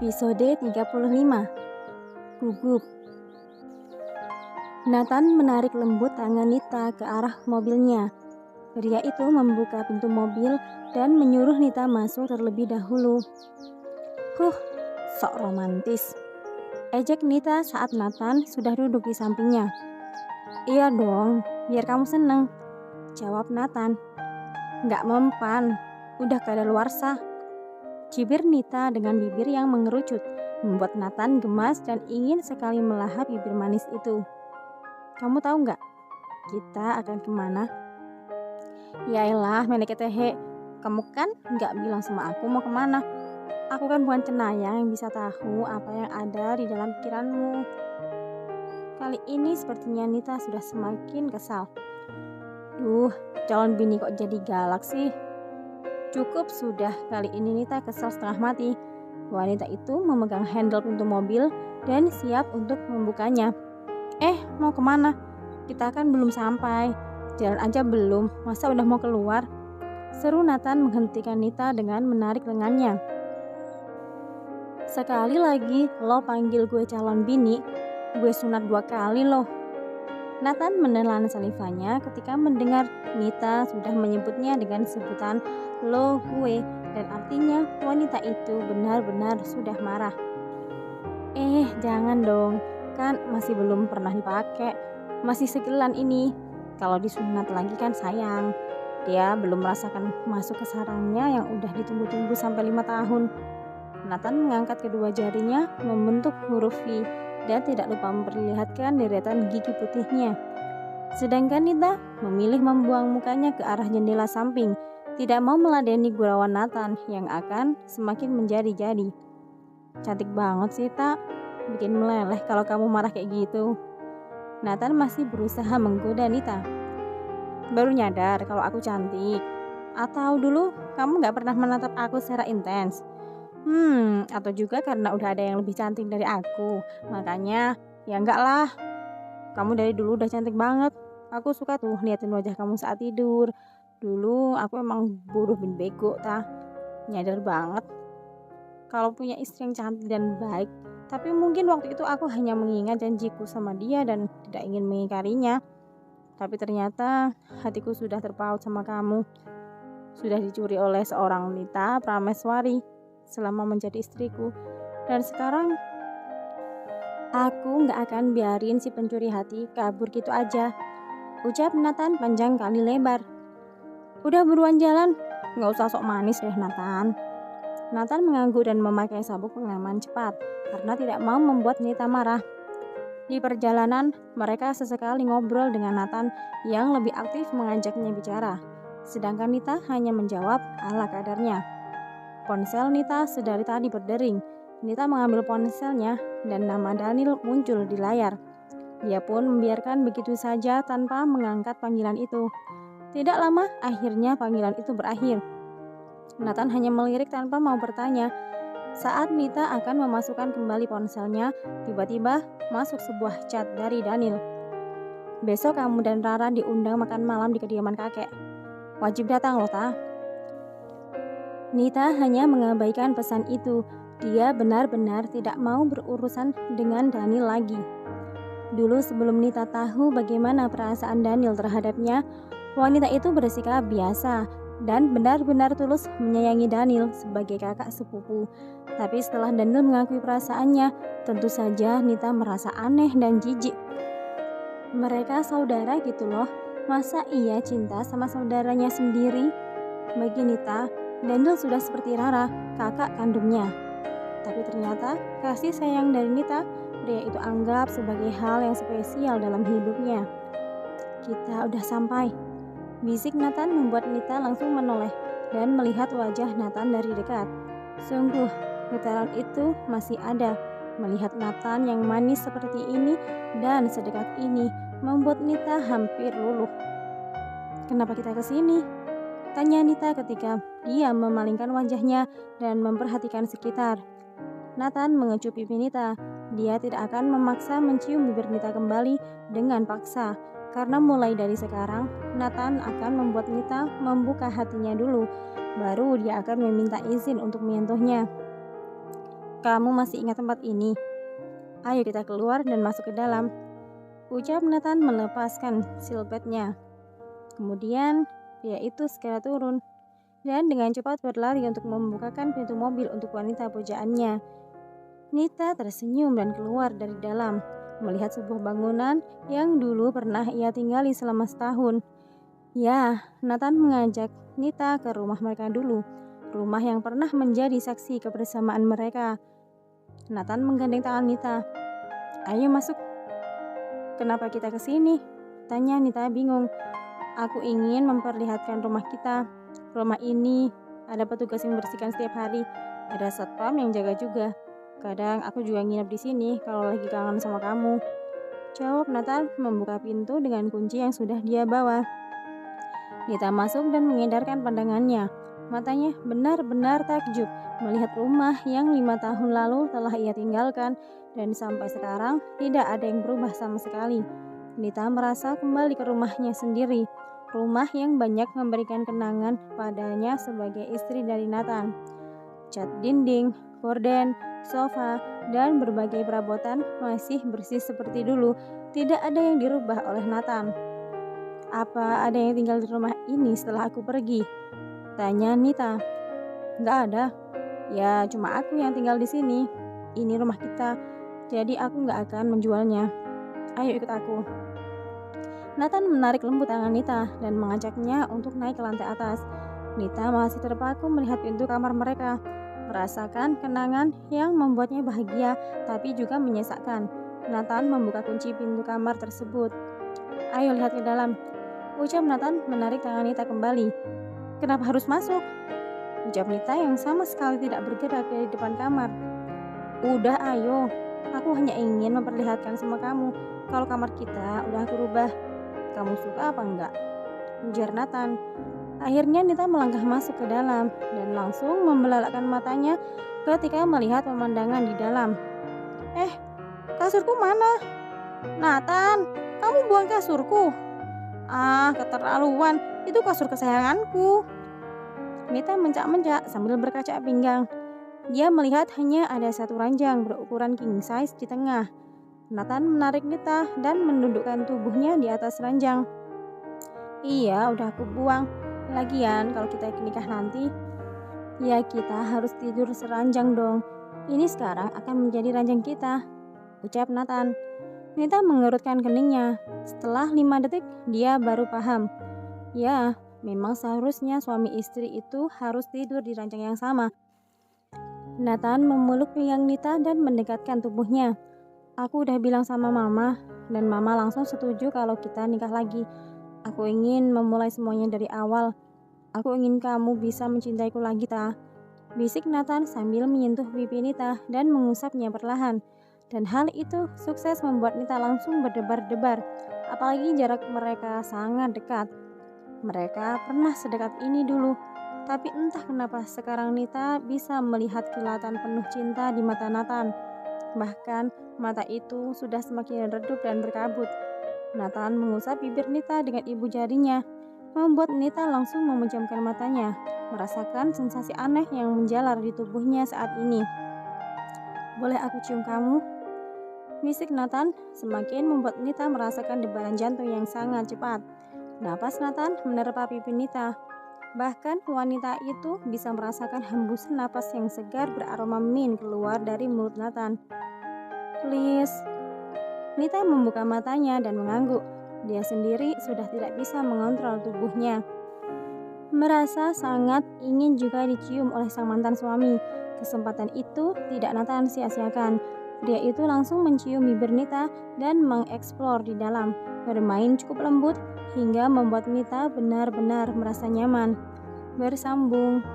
Episode 35. Gugup. Nathan menarik lembut tangan Nita ke arah mobilnya. Pria itu membuka pintu mobil dan menyuruh Nita masuk terlebih dahulu. Sok romantis, ejek Nita saat Nathan sudah duduk di sampingnya. Iya dong, biar kamu seneng, jawab Nathan. Gak mempan, udah kadaluarsa, cibir Nita dengan bibir yang mengerucut, membuat Nathan gemas dan ingin sekali melahap bibir manis itu. Kamu tahu nggak, kita akan kemana? Yaelah, menek tehe, kamu kan nggak bilang sama aku mau kemana. Aku kan bukan cenayang yang bisa tahu apa yang ada di dalam pikiranmu. Kali ini sepertinya Nita sudah semakin kesal. Calon bini kok jadi galak sih? Cukup sudah, kali ini Nita kesal setengah mati. Wanita itu memegang handle pintu mobil dan siap untuk membukanya. Mau kemana? Kita kan belum sampai. Jalan aja belum, masa udah mau keluar? Seru Nathan menghentikan Nita dengan menarik lengannya. Sekali lagi lo panggil gue calon bini, gue sunat 2 kali loh. Nathan menelan salivanya ketika mendengar Nita sudah menyebutnya dengan sebutan lo gue, dan artinya wanita itu benar-benar sudah marah. Jangan dong, kan masih belum pernah dipakai, masih segelan ini. Kalau disunat lagi kan sayang. Dia belum merasakan masuk ke sarangnya yang udah ditunggu-tunggu sampai 5 tahun. Nathan mengangkat kedua jarinya membentuk huruf V dan tidak lupa memperlihatkan deretan gigi putihnya. Sedangkan Nita memilih membuang mukanya ke arah jendela samping, tidak mau meladeni gurauan Nathan yang akan semakin menjadi-jadi. Cantik banget sih, Tak. Bikin meleleh kalau kamu marah kayak gitu. Nathan masih berusaha menggoda Nita. Baru nyadar kalau aku cantik? Atau dulu kamu gak pernah menatap aku secara intens? Atau juga karena udah ada yang lebih cantik dari aku, makanya ya enggak lah. Kamu dari dulu udah cantik banget. Aku suka tuh liatin wajah kamu saat tidur. Dulu aku emang bodoh bin bego, Ta. Nyadar banget kalau punya istri yang cantik dan baik. Tapi mungkin waktu itu aku hanya mengingat janjiku sama dia dan tidak ingin mengingkarinya. Tapi ternyata hatiku sudah terpaut sama kamu. Sudah dicuri oleh seorang Nita Prameswari selama menjadi istriku. Dan sekarang aku gak akan biarin si pencuri hati kabur gitu aja, ucap Nathan panjang kali lebar. Udah buruan jalan, gak usah sok manis deh Nathan. Nathan mengangguk dan memakai sabuk pengaman cepat karena tidak mau membuat Nita marah. Di perjalanan, mereka sesekali ngobrol dengan Nathan yang lebih aktif mengajaknya bicara, sedangkan Nita hanya menjawab ala kadarnya. Ponsel Nita sedari tadi berdering. Nita mengambil ponselnya dan nama Daniel muncul di layar. Dia pun membiarkan begitu saja tanpa mengangkat panggilan itu. Tidak lama, akhirnya panggilan itu berakhir. Nathan hanya melirik tanpa mau bertanya. Saat Nita akan memasukkan kembali ponselnya, tiba-tiba masuk sebuah chat dari Daniel. Besok kamu dan Rara diundang makan malam di kediaman kakek. Wajib datang loh, Ta. Nita hanya mengabaikan pesan itu. Dia benar-benar tidak mau berurusan dengan Daniel lagi. Dulu sebelum Nita tahu bagaimana perasaan Daniel terhadapnya, wanita itu bersikap biasa dan benar-benar tulus menyayangi Daniel sebagai kakak sepupu. Tapi setelah Daniel mengakui perasaannya, tentu saja Nita merasa aneh dan jijik. Mereka saudara gitu loh, masa iya cinta sama saudaranya sendiri? Bagi Nita, Daniel sudah seperti Rara, kakak kandungnya. Tapi ternyata kasih sayang dari Nita, pria itu anggap sebagai hal yang spesial dalam hidupnya. Kita udah sampai, bisik Nathan membuat Nita langsung menoleh dan melihat wajah Nathan dari dekat. Sungguh, getaran itu masih ada. Melihat Nathan yang manis seperti ini dan sedekat ini membuat Nita hampir luluh. Kenapa kita kesini? Tanya Nita ketika dia memalingkan wajahnya dan memperhatikan sekitar. Nathan mengecup pipi Nita. Dia tidak akan memaksa mencium bibir Nita kembali dengan paksa, karena mulai dari sekarang Nathan akan membuat Nita membuka hatinya dulu, baru dia akan meminta izin untuk menyentuhnya. Kamu masih ingat tempat ini? Ayo kita keluar dan masuk ke dalam, ucap Nathan melepaskan silpetnya. Kemudian pria itu segera turun dan dengan cepat berlari untuk membukakan pintu mobil untuk wanita pujaannya. Nita tersenyum dan keluar dari dalam, melihat sebuah bangunan yang dulu pernah ia tinggali selama setahun. Ya, Nathan mengajak Nita ke rumah mereka dulu, rumah yang pernah menjadi saksi kebersamaan mereka. Nathan menggandeng tangan Nita. Ayo masuk. Kenapa kita ke sini? Tanya Nita bingung. Aku ingin memperlihatkan rumah kita. Rumah ini ada petugas yang bersihkan setiap hari, ada satpam yang jaga juga. Kadang aku juga nginep di sini kalau lagi kangen sama kamu, jawab Nathan membuka pintu dengan kunci yang sudah dia bawa. Nita masuk dan mengedarkan pandangannya. Matanya benar-benar takjub melihat rumah yang 5 tahun lalu telah ia tinggalkan dan sampai sekarang tidak ada yang berubah sama sekali. Nita merasa kembali ke rumahnya sendiri, rumah yang banyak memberikan kenangan padanya sebagai istri dari Nathan. Cat dinding, gorden, sofa, dan berbagai perabotan masih bersih seperti dulu. Tidak ada yang dirubah oleh Nathan. Apa ada yang tinggal di rumah ini setelah aku pergi? Tanya Nita. Nggak ada. Ya cuma aku yang tinggal di sini. Ini rumah kita, jadi aku nggak akan menjualnya. Ayo ikut aku. Nathan menarik lembut tangan Nita dan mengajaknya untuk naik ke lantai atas. Nita masih terpaku melihat pintu kamar mereka, merasakan kenangan yang membuatnya bahagia tapi juga menyesakkan. Nathan membuka kunci pintu kamar tersebut. Ayo lihat ke dalam, ucap Nathan menarik tangan Nita kembali. Kenapa harus masuk? Ucap Nita yang sama sekali tidak bergerak dari depan kamar. Udah ayo, aku hanya ingin memperlihatkan sama kamu kalau kamar kita udah aku rubah. Kamu suka apa enggak? Ujar Nathan. Akhirnya Nita melangkah masuk ke dalam dan langsung membelalakkan matanya ketika melihat pemandangan di dalam. Kasurku mana? Nathan, kamu buang kasurku. Keterlaluan, itu kasur kesayanganku. Nita mencak-mencak sambil berkaca pinggang. Dia melihat hanya ada satu ranjang berukuran king size di tengah. Nathan menarik Nita dan menundukkan tubuhnya di atas ranjang. Iya, udah aku buang. Lagian kalau kita nikah nanti, ya kita harus tidur seranjang dong. Ini sekarang akan menjadi ranjang kita, ucap Nathan. Nita mengerutkan keningnya. Setelah 5 detik, dia baru paham. Ya, memang seharusnya suami istri itu harus tidur di ranjang yang sama. Nathan memeluk pinggang Nita dan mendekatkan tubuhnya. Aku udah bilang sama mama, dan mama langsung setuju kalau kita nikah lagi. Aku ingin memulai semuanya dari awal. Aku ingin kamu bisa mencintaiku lagi, Ta. Bisik Nathan sambil menyentuh pipi Nita dan mengusapnya perlahan. Dan hal itu sukses membuat Nita langsung berdebar-debar. Apalagi jarak mereka sangat dekat. Mereka pernah sedekat ini dulu. Tapi entah kenapa sekarang Nita bisa melihat kilatan penuh cinta di mata Nathan. Bahkan mata itu sudah semakin redup dan berkabut. Nathan mengusap bibir Nita dengan ibu jarinya, membuat Nita langsung memejamkan matanya, merasakan sensasi aneh yang menjalar di tubuhnya saat ini. Boleh aku cium kamu? Bisik Nathan semakin membuat Nita merasakan debaran jantung yang sangat cepat. Napas Nathan menerpa pipi Nita. Bahkan wanita itu bisa merasakan hembusan napas yang segar beraroma mint keluar dari mulut Nathan. Please. Nita membuka matanya dan mengangguk. Dia sendiri sudah tidak bisa mengontrol tubuhnya. Merasa sangat ingin juga dicium oleh sang mantan suami. Kesempatan itu tidak Nathan sia-siakan. Dia itu langsung mencium bibir Nita dan mengeksplor di dalam, bermain cukup lembut hingga membuat Nita benar-benar merasa nyaman. Bersambung.